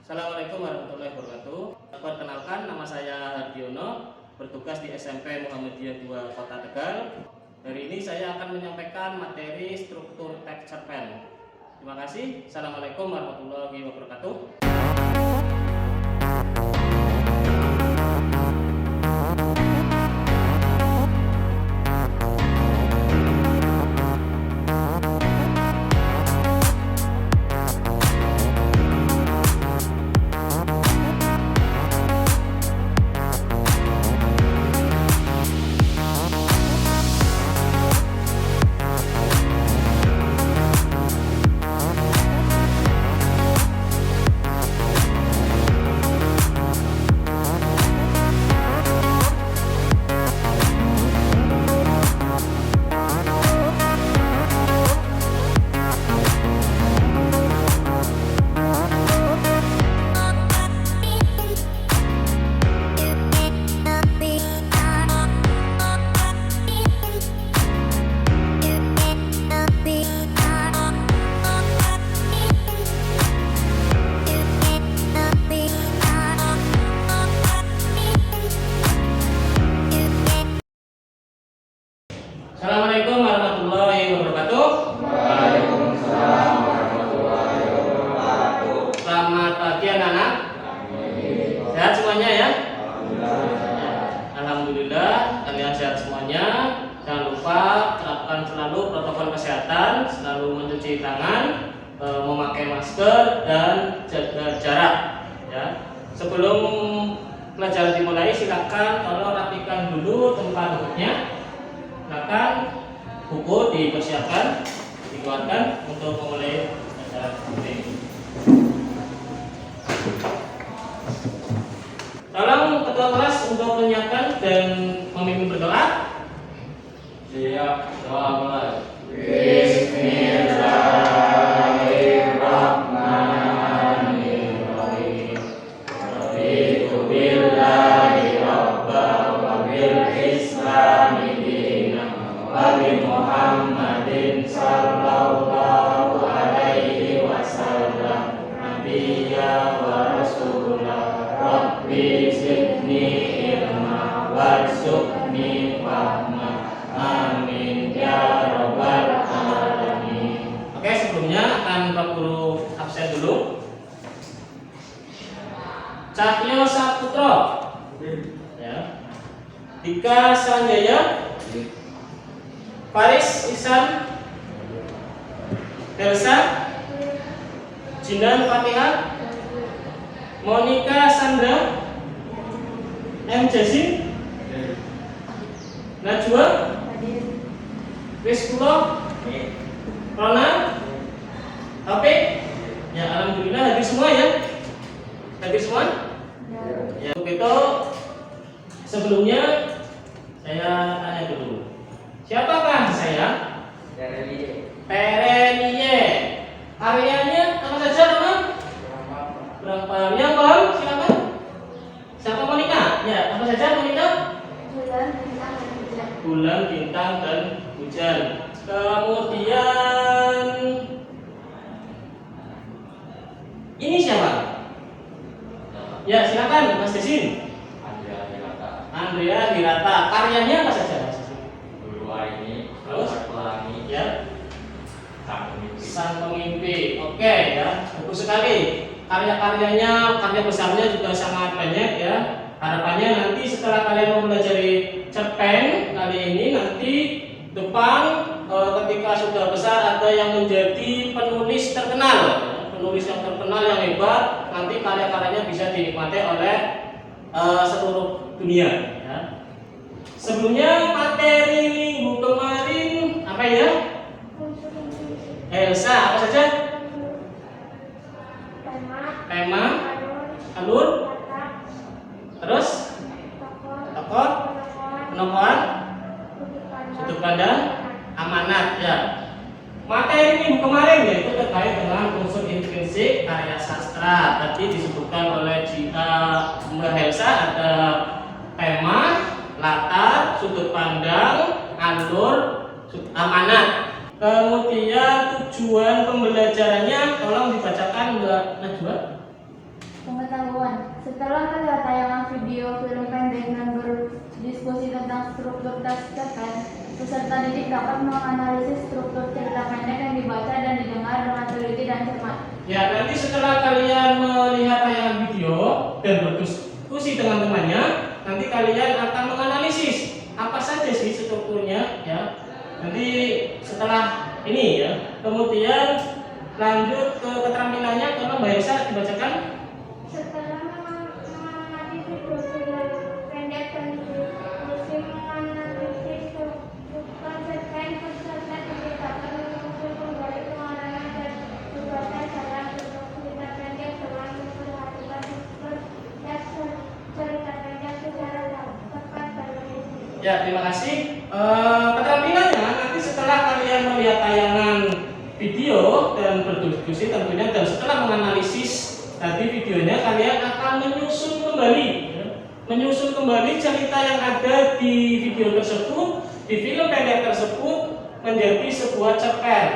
Assalamualaikum warahmatullahi wabarakatuh. Perkenalkan, nama saya Hardiono, bertugas di SMP Muhammadiyah 2 Kota Tegal. Hari ini saya akan menyampaikan materi struktur teks cerpen. Terima kasih. Assalamualaikum warahmatullahi wabarakatuh. Assalamualaikum warahmatullahi wabarakatuh. Waalaikumsalam warahmatullahi wabarakatuh. Selamat pagi anak-anak. Sehat semuanya ya? Alhamdulillah, kalian sehat semuanya. Jangan lupa terapkan selalu protokol kesehatan, selalu mencuci tangan, memakai masker dan jaga jarak. Ya. Sebelum pelajaran dimulai, silakan tolong rapikan dulu tempat duduknya. Silakan buku dipersiapkan, dikeluarkan untuk memulai pelajaran ini. Tolong ketua kelas untuk menyiapkan dan memimpin berdoa. Siap, doa mulai. Bismillahirrahmanirrahim. Raditu billahi rabban wa bil islami dinan wa bi Muhammadin sallallahu alaihi wasallam nabiyya wa rasulah. Rabbi zidni ilma warzuqni fahma. Amin ya rabbal alamin. Oke, sebelumnya akan Pak Guru absen dulu. Cahyo Saputra, ya. Dika Sanjaya, Faris Ihsan, Elsa, Jinan Fatihah, Monica Sandra, M. Jasin, Najwa, Rizkullah, Rona, Taufik. Ya, alhamdulillah hadir semua ya. Hadir semua? Ya, untuk itu sebelumnya saya tanya dulu. Siapakah saya? Terenie. Karyanya apa saja, teman? Berapa? Yang paham? Silakan. Siapa Monica? Ya, apa saja Monica? Bulan, bintang, dan hujan. Kemudian ini siapa? Ya, silakan Mas Desin. Andrea Hirata. Karyanya apa saja Mas Desin? Terus? Pelangi. Ya. Sang Pemimpi. Sang Pemimpi. Oke ya, bagus sekali. Karya-karyanya, karya besarnya juga sangat banyak ya. Harapannya nanti setelah kalian mempelajari cerpen kali ini, nanti depan ketika sudah besar ada yang menjadi penulis terkenal, penulis yang terkenal yang hebat, nanti karya-karyanya bisa dinikmati oleh seluruh dunia. Ya. Sebelumnya materi minggu kemarin apa ya? Elsa, apa saja? Tema, alur, terus tokoh, penokohan, sudut pandang, amanat ya. Materi minggu kemarin yaitu terkait dengan unsur intrinsik karya sastra. Tadi disebutkan oleh Mbak Elsa ada tema, latar, sudut pandang, alur, amanat. Kemudian tujuan pembelajarannya tolong dibacakan Mbak Najwa. pengetahuan. Setelah melihat tayangan video film pendek dan berdiskusi tentang struktur tes cerpen, peserta didik dapat menganalisis struktur cerita pendek yang dibaca dan didengar dengan teliti dan cermat. Ya, nanti setelah kalian melihat tayangan video dan berdiskusi dengan temannya, nanti kalian akan menganalisis apa saja sih strukturnya, ya. Nanti setelah ini ya, kemudian lanjut ke keterampilannya. Tolong Mbak Elsa dibacakan. Setelah mengamati video film pendek dan diskusi menganalisis struktur cerpen, peserta didik dapat menyusun kembali pengarang dan membaca dalam bentuk cerita pendek dengan memperhatikan struktur teks cerita pendek secara tepat dan teliti. Ya, terima kasih. Keterampilannya nanti setelah kalian melihat tayangan video dan berdiskusi tentunya, dan setelah menganalisis tadi videonya, kalian akan menyusun kembali, ya. Menyusun kembali cerita yang ada di video tersebut, di film pendek tersebut menjadi sebuah cerpen.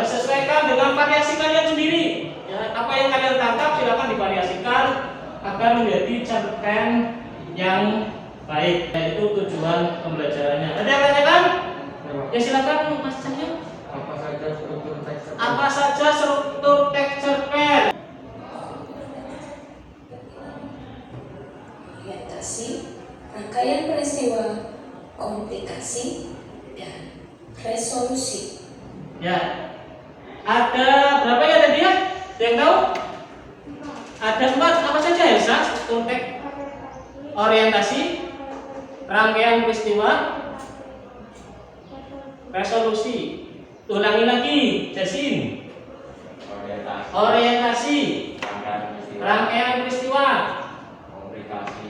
Sesuaikan dengan variasi kalian sendiri, ya. Apa yang kalian tangkap silakan divariasikan agar menjadi cerpen yang baik. Itu tujuan pembelajarannya. Ada yang tanyakan? Ya silakan Mas Cahyo. Apa saja struktur teks cerpen? Apa saja struktur teks cerpen? Orientasi, rangkaian peristiwa, komplikasi, dan resolusi. Ya. Ada berapa ya tadi ya? Yang tahu? Ada 4. Apa saja Elsa? Struktur teks. Orientasi, rangkaian peristiwa, resolusi. Ulangi lagi, Jasin. Orientasi, rangkaian peristiwa,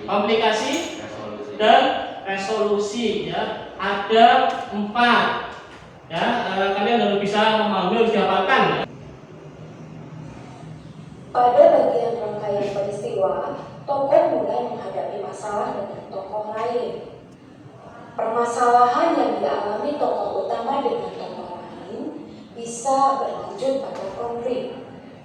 komplikasi, dan resolusi. Ya, ada 4. Ya, kalian harus bisa memahami, harus dihafalkan. Ya. Pada bagian rangkaian peristiwa, tokoh mulai menghadapi masalah dengan tokoh lain. Permasalahan yang dialami tokoh utama dengan tokoh lain bisa berlanjut pada konflik.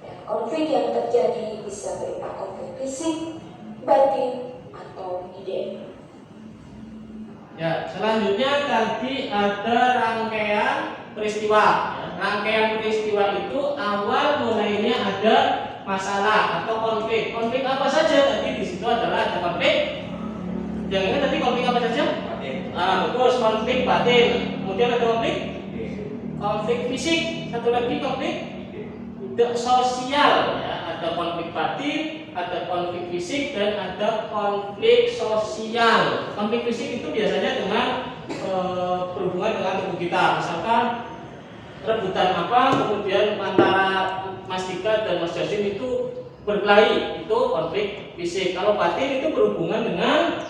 Dan konflik yang terjadi bisa berupa konflik fisik, batin, atau ide. Ya, selanjutnya tadi ada rangkaian peristiwa. Ya, rangkaian peristiwa itu awal mulainya ada masalah atau konflik. Konflik apa saja? Tadi di situ adalah ada konflik. Yang ini tadi konflik apa saja? Bagus, konflik batin. Kemudian ada konflik fisik. Satu lagi konflik sosial. Ya, ada konflik batin, ada konflik fisik, dan ada konflik sosial. Konflik fisik itu biasanya dengan berhubungan dengan tubuh kita. Misalkan rebutan apa, kemudian antara Mas Dika dan Mas Jasin itu berkelahi, itu konflik fisik. Kalau batin itu berhubungan dengan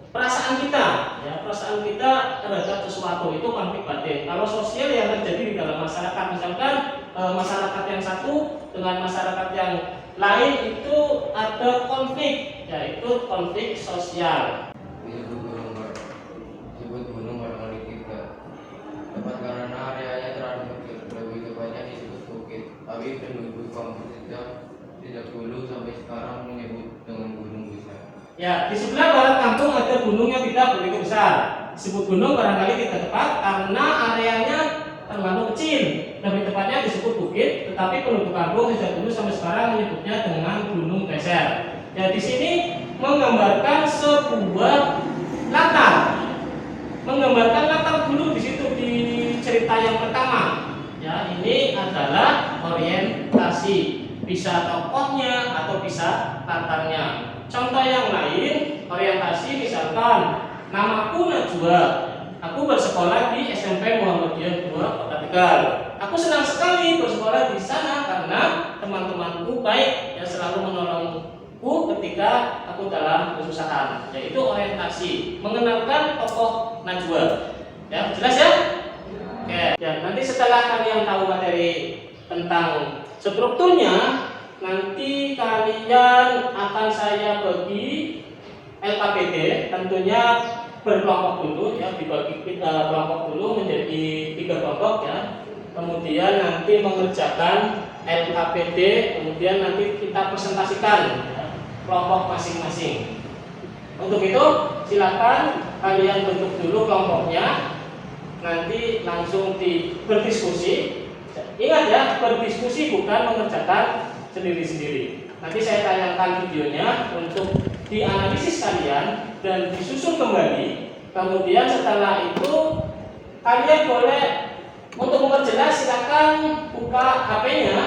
perasaan kita, ya, perasaan kita terhadap sesuatu, itu konflik batin. Kalau sosial yang terjadi di dalam masyarakat, misalkan masyarakat yang satu dengan masyarakat yang lain itu ada konflik, yaitu konflik sosial. Disebut gunung barangkali tiga. Tepat karena areanya terlalu kecil, lebih tepatnya disebut bukit. Tapi penduduk kampung sejak dulu sampai sekarang menyebut dengan gunung besar. Ya, di sebelah barat kampung ada gunung yang tidak begitu besar. Disebut gunung barangkali tidak tepat karena areanya terlalu kecil. Lebih tepatnya disebut bukit, tetapi penduduk kampung sejak dulu sampai sekarang menyebutnya dengan gunung beser. Ya, di sini menggambarkan sebuah latar. Menggambarkan latar dulu di situ di cerita yang pertama. Ya, ini adalah orientasi. Bisa tokohnya atau bisa latarnya. Contoh yang lain, orientasi misalkan namaku Najwa. Aku bersekolah di SMP Muhammadiyah 2 Kota Tegal. Aku senang sekali bersekolah di sana karena teman-temanku baik, yang selalu menolongku ketika aku dalam kesusahan. Yaitu orientasi, mengenalkan tokoh Najwa. Ya, jelas ya? Oke. Ya, nanti setelah kalian tahu materi tentang strukturnya, nanti kalian akan saya bagi LKPD, tentunya berkelompok dulu ya, dibagi kelompok dulu menjadi 3 kelompok ya. Kemudian nanti mengerjakan LKPD, kemudian nanti kita presentasikan ya, kelompok masing-masing. Untuk itu silakan kalian bentuk dulu kelompoknya, nanti langsung berdiskusi. Ingat ya, berdiskusi bukan mengerjakan sendiri-sendiri. Nanti saya tayangkan videonya untuk dianalisis kalian dan disusun kembali. Kemudian setelah itu kalian boleh untuk memperjelas silakan buka HP-nya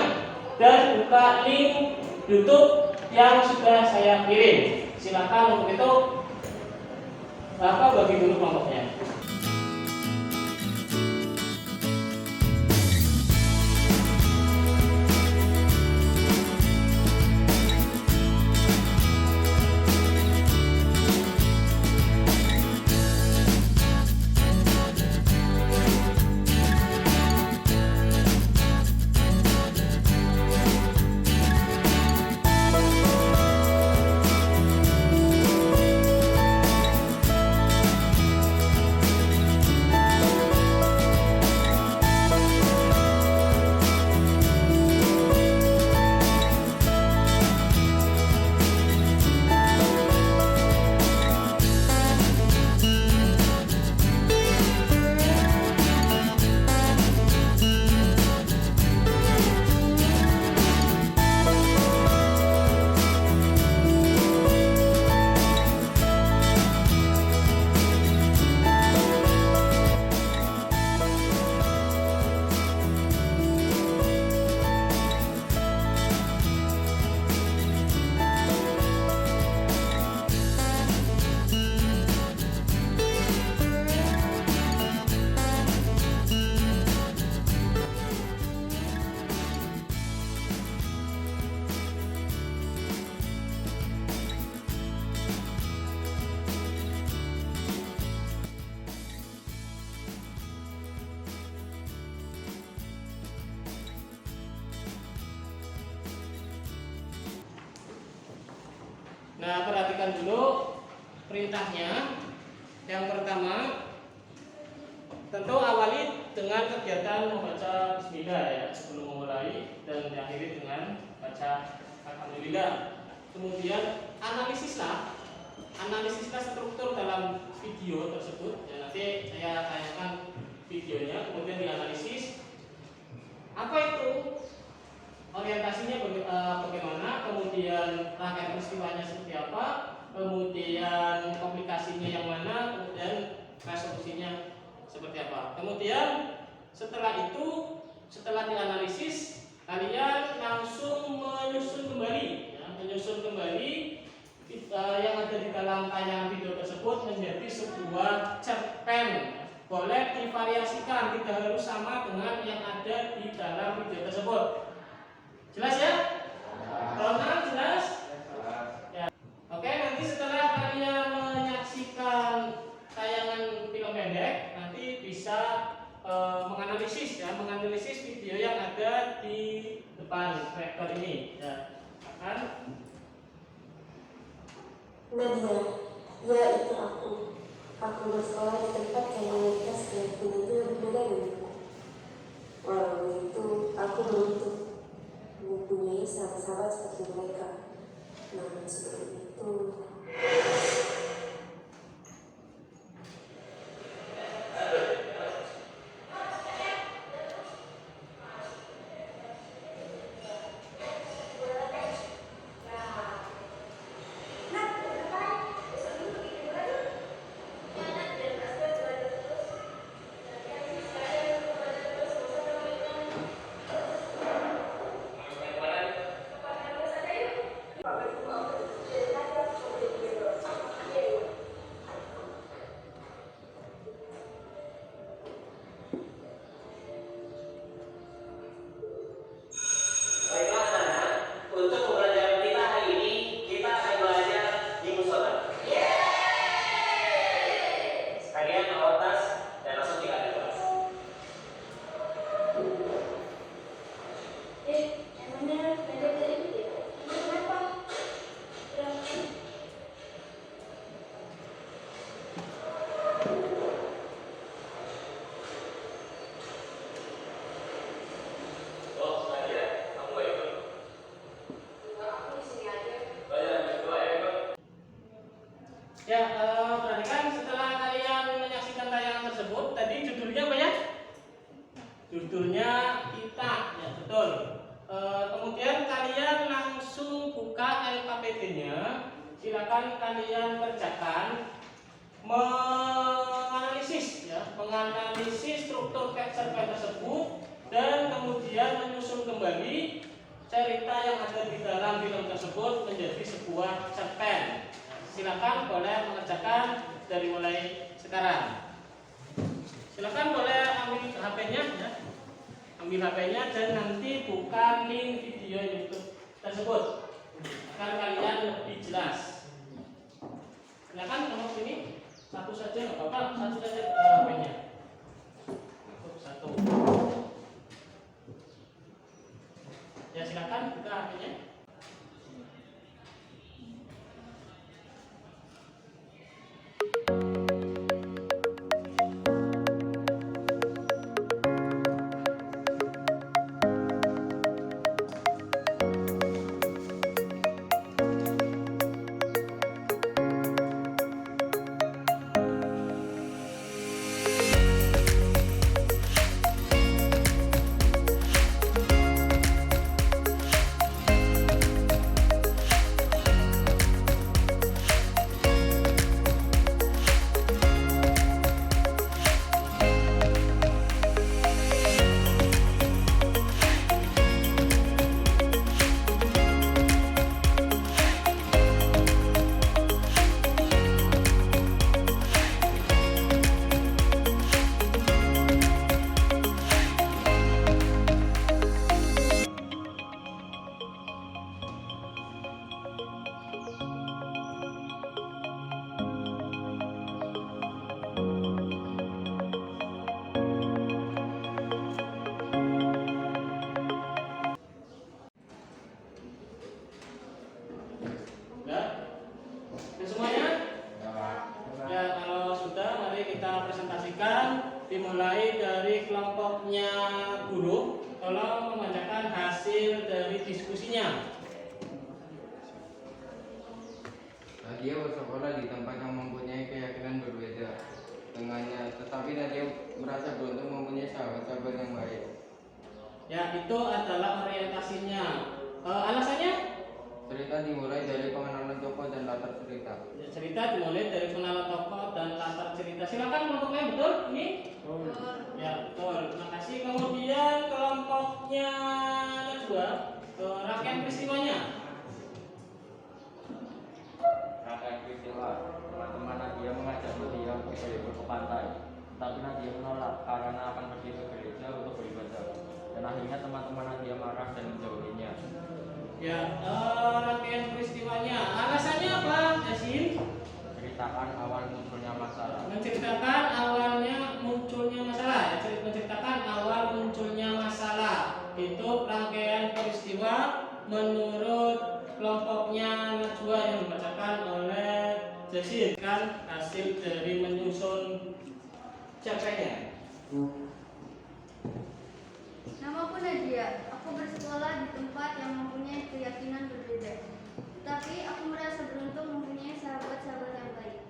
dan buka link YouTube yang sudah saya kirim. Silakan untuk itu bagi dulu kelompoknya. Nah, perhatikan dulu perintahnya. Yang pertama, tentu awali dengan kegiatan membaca bismillah ya sebelum memulai, dan diakhiri dengan baca alhamdulillah. Kemudian analisislah struktur dalam video tersebut. Ya, nanti saya tayangkan videonya, kemudian dianalisis apa itu orientasinya bagaimana, kemudian rangkaian peristiwanya seperti apa, kemudian komplikasinya yang mana, kemudian resolusinya seperti apa. Kemudian setelah itu, setelah dianalisis, kalian langsung menyusun kembali yang ada di dalam tayangan video tersebut menjadi sebuah cerpen. Boleh divariasikan, tidak harus sama dengan yang ada di dalam video tersebut. Jelas ya? Ronald, jelas? Ya. Oke, nanti setelah kalian menyaksikan tayangan film pendek, nanti bisa menganalisis video yang ada di depan proyektor ini. Ya, kan? Nadia, ya itu aku. Aku bersekolah di tempat yang mayoritas keyakinan itu berbeda denganku. Walau begitu, aku beruntung mempunyai sahabat-sahabat seperti mereka. Namun sebelum itu, materinya, silakan kalian kerjakan menganalisis struktur cerpen tersebut dan kemudian menyusun kembali cerita yang ada di dalam film tersebut menjadi sebuah cerpen. Silakan boleh mengerjakan dari mulai sekarang. Silakan boleh ambil HP-nya ya. Ambil HP-nya dan nanti buka link video YouTube tersebut agar kalian lebih jelas. Silakan nomor sini satu saja nggak apa-apa, satu saja HP-nya. Satu. Ya silakan buka HP-nya. Dimulai dari kelompoknya guru, tolong membacakan hasil dari diskusinya. Nadia bersekolah di tempat yang mempunyai keyakinan berbeda dengannya, tetapi Nadia merasa beruntung mempunyai sahabat-sahabat yang baik. Ya, itu adalah orientasinya. Alasannya? Cerita dimulai dari pengenalan tokoh dan latar cerita. Ya, cerita dimulai dari pengenalan tokoh dan latar cerita. Silakan kelompoknya, betul? Ini? Ya, betul. Terima kasih. Kemudian kelompoknya kedua, rangkaian peristiwanya. Rangkaian peristiwa, teman-teman Nadia mengajak Nadia berlibur ke pantai, tapi Nadia menolak karena akan pergi ke gereja untuk beribadah. Dan akhirnya teman-teman Nadia marah dan menjauhinya. Ya, rangkaian peristiwanya. Alasannya apa, Yasin? Menceritakan awal munculnya masalah. Menceritakan awalnya munculnya masalah. Ya, menceritakan awal munculnya masalah. Itu rangkaian peristiwa menurut kelompoknya Najwa yang dibacakan oleh Yasin. Kan hasil dari menyusun cerpennya. Namaku Nadia. Aku bersekolah di tempat yang mempunyai keyakinan berbeda. Tapi aku merasa beruntung mempunyai sahabat-sahabat yang baik.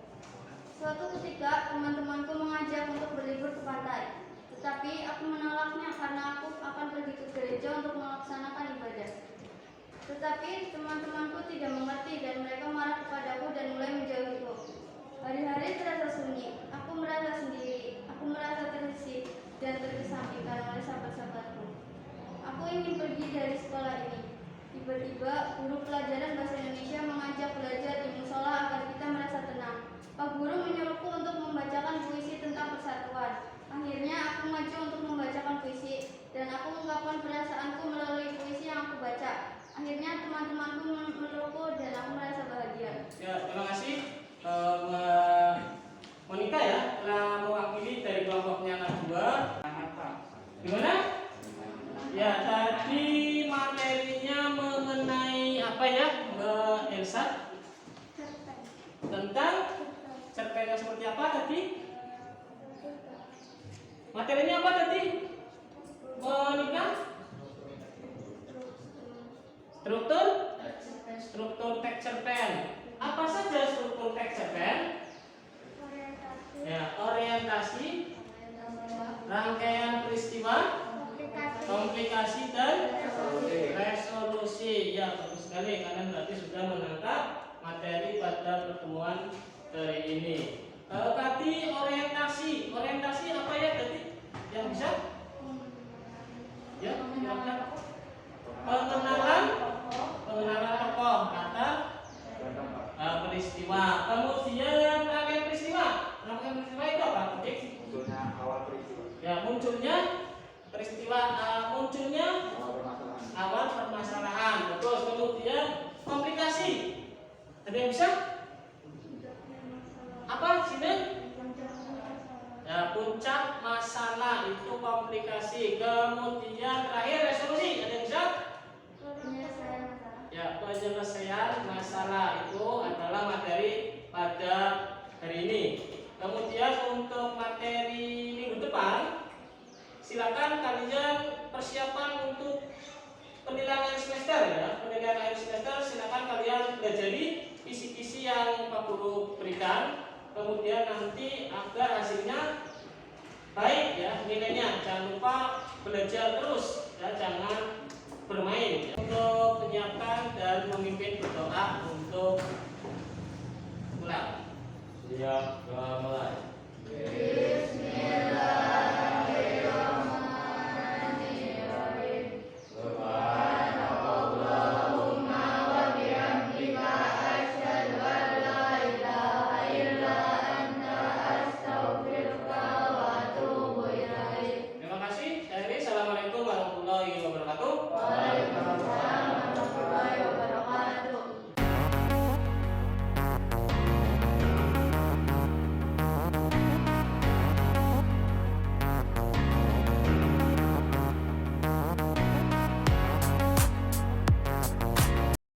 Suatu ketika teman-temanku mengajak untuk berlibur ke pantai. Tetapi aku menolaknya karena aku akan pergi ke gereja untuk melaksanakan ibadah. Tetapi teman-temanku tidak mengerti dan mereka marah kepadaku dan mulai menjauhiku. Hari-hari terasa sunyi. Aku merasa sendiri. Aku merasa terusik dan terkesampingkan oleh sahabat-sahabatku. Aku ingin pergi dari sekolah ini. Tiba-tiba guru pelajaran bahasa Indonesia mengajak belajar di musola agar kita merasa tenang. Pak guru menyuruhku untuk membacakan puisi tentang persatuan. Akhirnya aku maju untuk membacakan puisi dan aku mengungkapkan perasaanku melalui puisi yang aku baca. Akhirnya teman-temanku memelukku dan aku merasa bahagia. Ya, terima kasih Mbak Monika ya telah mewakili dari kelompoknya Najwa. Gimana? Ya, tadi materinya mengenai apa ya, Mbak Elsa? Tentang cerpennya seperti apa tadi? Materinya apa tadi? Monika? Struktur teks cerpen. Apa saja struktur teks cerpen? Ya, orientasi, rangkaian peristiwa, komplikasi dan resolusi. Ya, bagus sekali. sekali kalian berarti sudah menangkap materi pada pertemuan kali ini. Tadi orientasi apa ya tadi yang bisa? Ya, silakan. Pengenalan tokoh kata peristiwa. Kemudian rangkaian peristiwa. Rangkaian peristiwa itu apa? Objek. Munculnya awal peristiwa. Ya, munculnya peristiwa, munculnya Awal permasalahan. awal permasalahan. Betul. Kemudian komplikasi. Ada yang bisa? Apa sini? Ya, puncak masalah itu komplikasi. Kemudian terakhir resolusi. Ada yang bisa? Ya, penyelesaian masalah itu adalah materi pada hari ini. Kemudian untuk materi minggu depan, silakan kalian persiapan untuk penilaian akhir semester ya. Penilaian akhir semester silakan kalian pelajari kisi-kisi yang Pak Guru berikan. Kemudian nanti agar hasilnya baik ya nilainya. Jangan lupa belajar terus ya, jangan bermain. Untuk menyiapkan dan memimpin berdoa untuk pulang. Siap, mulai.